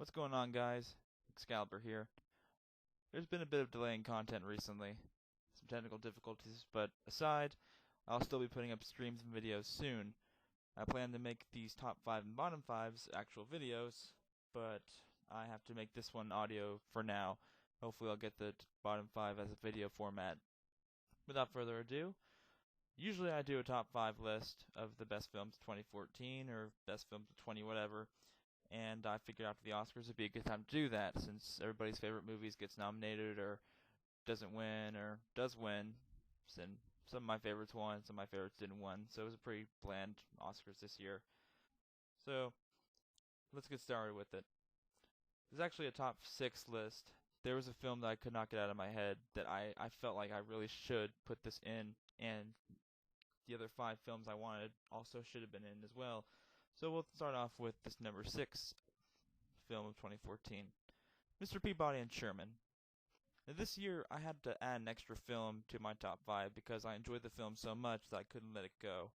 What's going on, guys? Excalibur here. There's been a bit of delay in content recently, some technical difficulties, but aside, I'll still be putting up streams and videos soon. I plan to make these top 5 and bottom 5s actual videos, but I have to make this one audio for now. Hopefully I'll get the bottom 5 as a video format. Without further ado, usually I do a top 5 list of the best films of 2014 or best films of 20 whatever. And I figured after the Oscars it'd be a good time to do that, since everybody's favorite movies gets nominated or doesn't win or does win. And some of my favorites won, some of my favorites didn't win. So it was a pretty bland Oscars this year. So let's get started with it. This is actually a top 6 list. There was a film that I could not get out of my head that I felt like I really should put this in, and the other 5 films I wanted also should have been in as well. So we'll start off with this number 6 film of 2014, Mr. Peabody and Sherman. Now this year I had to add an extra film to my top 5 because I enjoyed the film so much that I couldn't let it go.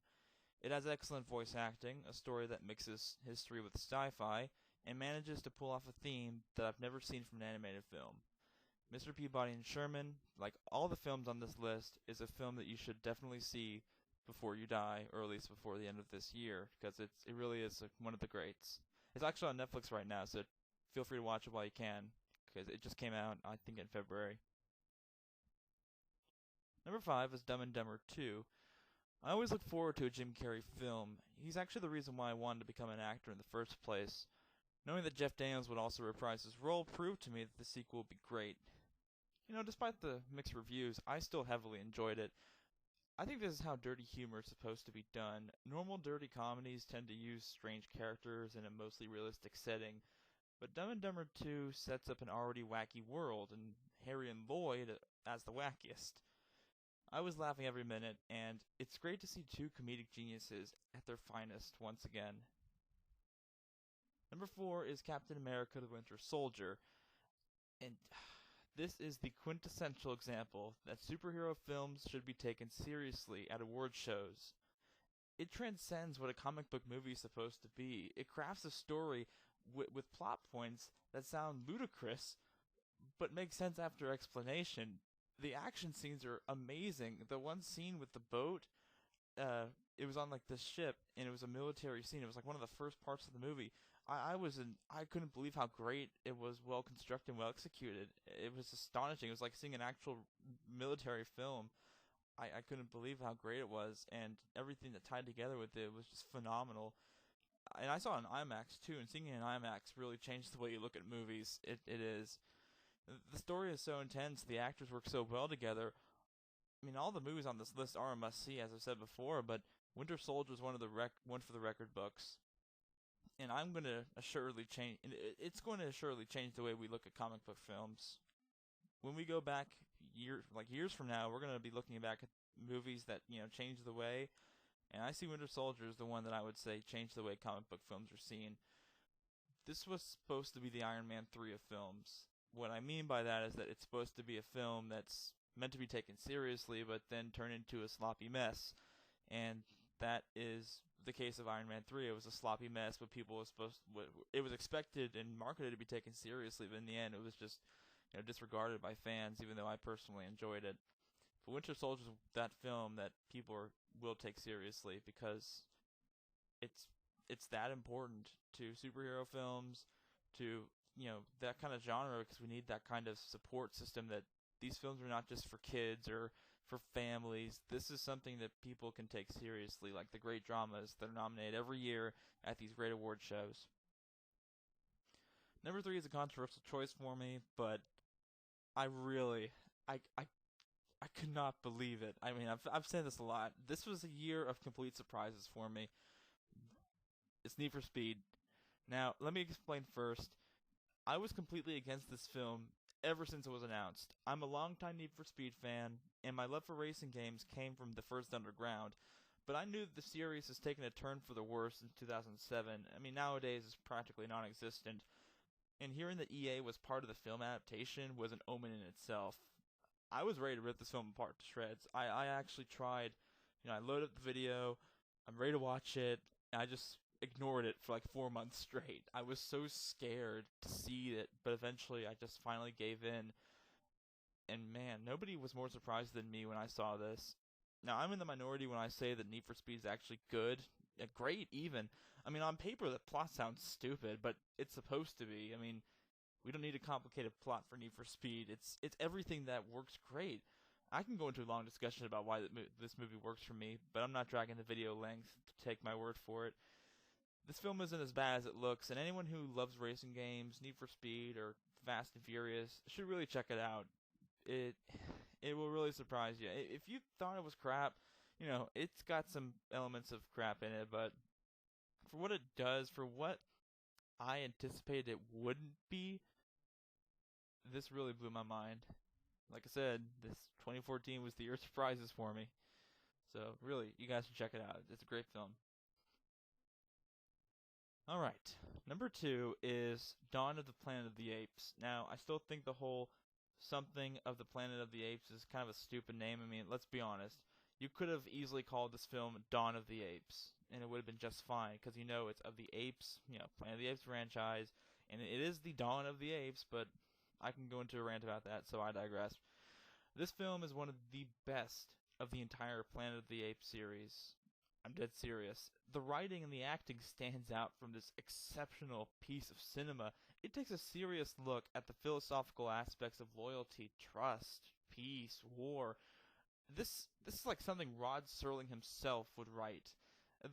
It has excellent voice acting, a story that mixes history with sci-fi, and manages to pull off a theme that I've never seen from an animated film. Mr. Peabody and Sherman, like all the films on this list, is a film that you should definitely see before you die, or at least before the end of this year, because it really is one of the greats. It's actually on Netflix right now, so feel free to watch it while you can, because it just came out, I think, in February. Number 5 is Dumb and Dumber 2. I always look forward to a Jim Carrey film. He's actually the reason why I wanted to become an actor in the first place. Knowing that Jeff Daniels would also reprise his role proved to me that the sequel would be great. Despite the mixed reviews, I still heavily enjoyed it. I think this is how dirty humor is supposed to be done. Normal dirty comedies tend to use strange characters in a mostly realistic setting, but Dumb and Dumber 2 sets up an already wacky world, and Harry and Lloyd as the wackiest. I was laughing every minute, and it's great to see two comedic geniuses at their finest once again. Number 4 is Captain America the Winter Soldier, and this is the quintessential example that superhero films should be taken seriously at award shows. It transcends what a comic book movie is supposed to be. It crafts a story with plot points that sound ludicrous, but make sense after explanation. The action scenes are amazing. The one scene with the boat, it was on like this ship, and it was a military scene. It was like one of the first parts of the movie. I couldn't believe how great it was, well constructed and well executed. It was astonishing. It was like seeing an actual military film. I couldn't believe how great it was, and everything that tied together with it was just phenomenal. And I saw it in IMAX too, and seeing it in IMAX really changed the way you look at movies. It is. The story is so intense, the actors work so well together. I mean, all the movies on this list are a must-see, as I've said before, but Winter Soldier is one for the record books. And I'm going to assuredly change. It's going to assuredly change the way we look at comic book films. When we go back years from now, we're going to be looking back at movies that changed the way. And I see Winter Soldier as the one that I would say changed the way comic book films are seen. This was supposed to be the Iron Man 3 of films. What I mean by that is that it's supposed to be a film that's meant to be taken seriously, but then turn into a sloppy mess. And that is the case of Iron Man 3. It was a sloppy mess, but it was expected and marketed to be taken seriously, but in the end it was just disregarded by fans, even though I personally enjoyed it. But Winter Soldier is that film that people will take seriously because it's that important to superhero films, to that kind of genre, because we need that kind of support system. That these films are not just for kids or for families. This is something that people can take seriously, like the great dramas that are nominated every year at these great award shows. Number 3 is a controversial choice for me, but I could not believe it. I mean, I've said this a lot. This was a year of complete surprises for me. It's Need for Speed. Now, let me explain first. I was completely against this film ever since it was announced. I'm a longtime Need for Speed fan, and my love for racing games came from the first Underground. But I knew that the series has taken a turn for the worse in 2007. I mean, nowadays it's practically non-existent. And hearing that EA was part of the film adaptation was an omen in itself. I was ready to rip this film apart to shreds. I actually tried, I loaded up the video, I'm ready to watch it. ignored it for like 4 months straight. I was so scared to see it, but eventually I just finally gave in. And man, nobody was more surprised than me when I saw this. Now, I'm in the minority when I say that Need for Speed is actually good, great even. I mean, on paper, the plot sounds stupid, but it's supposed to be. I mean, we don't need a complicated plot for Need for Speed. It's everything that works great. I can go into a long discussion about why this movie works for me, but I'm not dragging the video length to take my word for it. This film isn't as bad as it looks, and anyone who loves racing games, Need for Speed, or Fast and Furious should really check it out. It it will really surprise you. If you thought it was crap, it's got some elements of crap in it, but for what it does, for what I anticipated it wouldn't be, this really blew my mind. Like I said, this 2014 was the year of surprises for me. So really, you guys should check it out. It's a great film. Alright, number 2 is Dawn of the Planet of the Apes. Now, I still think the whole something of the Planet of the Apes is kind of a stupid name. I mean, let's be honest. You could have easily called this film Dawn of the Apes, and it would have been just fine, because it's of the Apes, Planet of the Apes franchise, and it is the Dawn of the Apes, but I can go into a rant about that, so I digress. This film is one of the best of the entire Planet of the Apes series. I'm dead serious. The writing and the acting stands out from this exceptional piece of cinema. It takes a serious look at the philosophical aspects of loyalty, trust, peace, war. This is like something Rod Serling himself would write.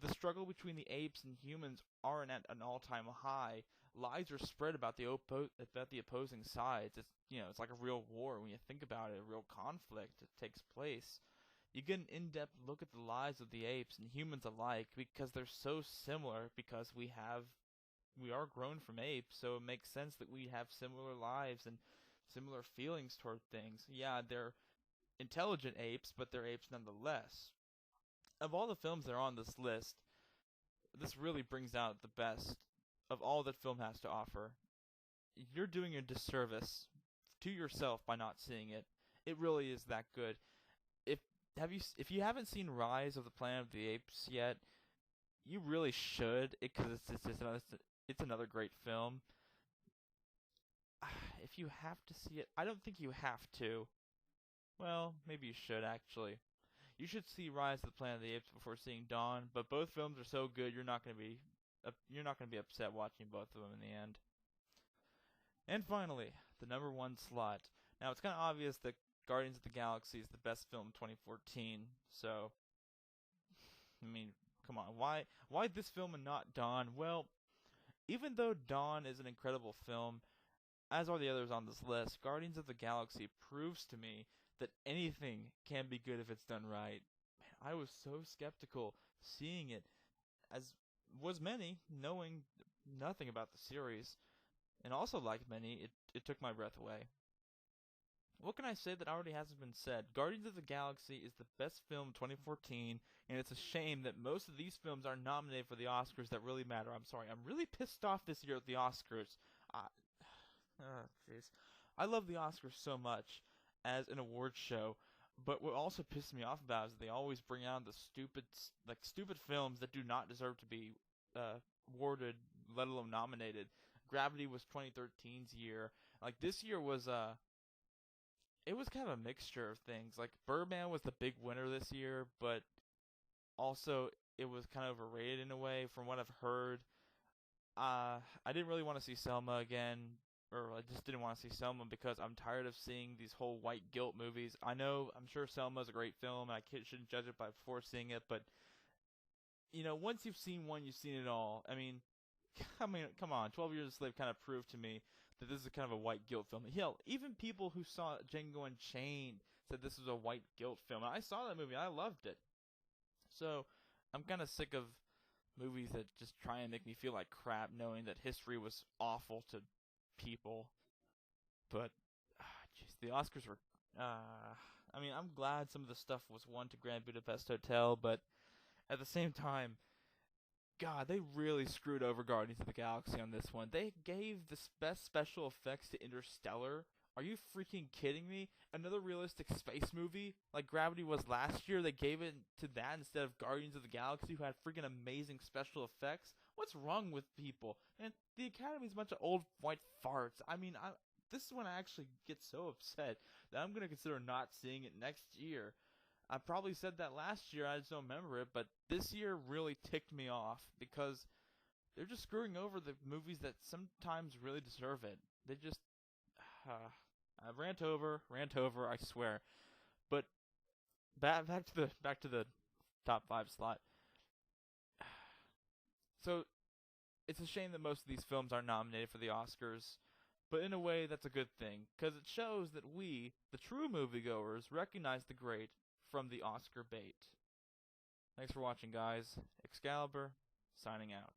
The struggle between the apes and humans aren't at an all-time high. Lies are spread about the opposing sides. It's like a real war when you think about it, a real conflict that takes place. You get an in-depth look at the lives of the apes and humans alike because they're so similar, because we are grown from apes, so it makes sense that we have similar lives and similar feelings toward things. Yeah, they're intelligent apes, but they're apes nonetheless. Of all the films that are on this list, this really brings out the best of all that film has to offer. You're doing a disservice to yourself by not seeing it. It really is that good. If you haven't seen Rise of the Planet of the Apes yet, you really should, because it's another great film. If you have to see it, I don't think you have to. Well, maybe you should actually. You should see Rise of the Planet of the Apes before seeing Dawn, but both films are so good you're not going to be upset watching both of them in the end. And finally, the number 1 slot. Now, it's kind of obvious that Guardians of the Galaxy is the best film in 2014, so I mean, come on, why this film and not Dawn? Well, even though Dawn is an incredible film, as are the others on this list, Guardians of the Galaxy proves to me that anything can be good if it's done right. Man, I was so skeptical seeing it, as was many, knowing nothing about the series, and also like many, it took my breath away. What can I say that already hasn't been said? Guardians of the Galaxy is the best film of 2014, and it's a shame that most of these films are nominated for the Oscars that really matter. I'm sorry, I'm really pissed off this year at the Oscars. Jeez. I love the Oscars so much as an awards show, but what also pisses me off about is they always bring out the stupid films that do not deserve to be awarded, let alone nominated. Gravity was 2013's year. Like, this year was it was kind of a mixture of things. Like, Birdman was the big winner this year, but also it was kind of overrated in a way from what I've heard. I didn't really want to see Selma again, or I just didn't want to see Selma because I'm tired of seeing these whole white guilt movies. I'm sure Selma's a great film, and I shouldn't judge it before seeing it, but once you've seen one, you've seen it all. I mean, come on, 12 Years a Slave kind of proved to me that this is kind of a white guilt film. Hell, even people who saw Django Unchained said this was a white guilt film. And I saw that movie, and I loved it. So, I'm kind of sick of movies that just try and make me feel like crap, knowing that history was awful to people. But, jeez, the Oscars were, I'm glad some of the stuff was won to Grand Budapest Hotel, but at the same time, God, they really screwed over Guardians of the Galaxy on this one. They gave the best special effects to Interstellar. Are you freaking kidding me? Another realistic space movie like Gravity was last year, they gave it to that instead of Guardians of the Galaxy, who had freaking amazing special effects. What's wrong with people? And the Academy's a bunch of old white farts. I mean, this is when I actually get so upset that I'm gonna consider not seeing it next year. I probably said that last year, I just don't remember it, but this year really ticked me off because they're just screwing over the movies that sometimes really deserve it. They just, I rant over, I swear. But back to the top 5 slot. So it's a shame that most of these films aren't nominated for the Oscars, but in a way that's a good thing, because it shows that we, the true moviegoers, recognize the great from the Oscar bait. Thanks for watching, guys. Excalibur, signing out.